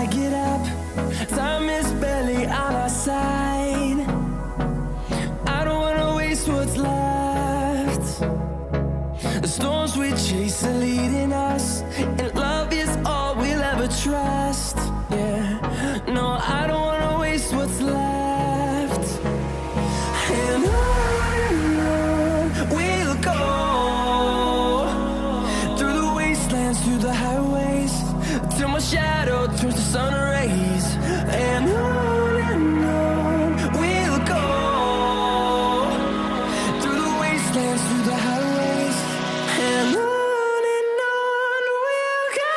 I get up. Time is barely on our side. I don't wanna waste what's left. The storms we chase are leading us, and love is all we'll ever trust. Yeah, no, I don't wanna waste what's left. And on we'll go, through the wastelands, through the highways, till my shadow turns to sun rays. And on we'll go, through the wastelands, through the highways, and on we'll go.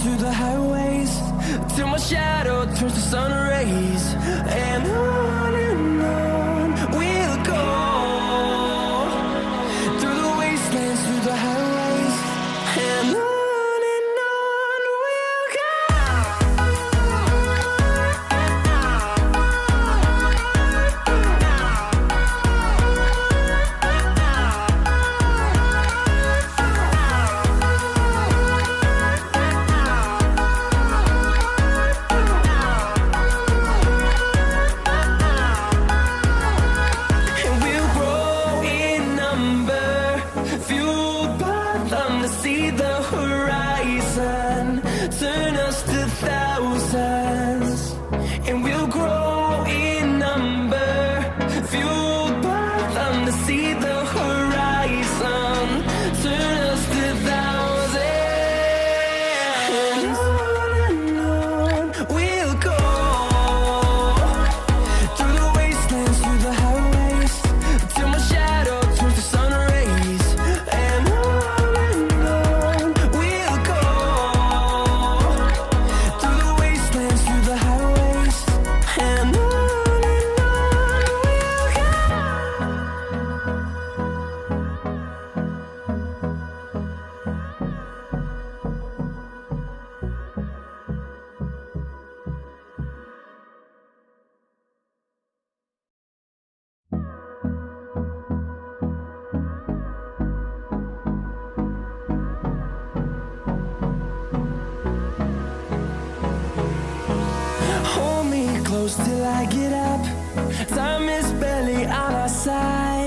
Through the highways, till my shadow turns to sun rays. And on we'll go, through the wastelands, through the highways, and on we'll go. See the horizon, turn us to thousands, and we'll grow in number, fueled by them to see the horizon, turn us to thousands, and on we'll go, through the wastelands, through the highways, till my shadow turns to sun rays. And hold me close till I get up. Time is barely on our side.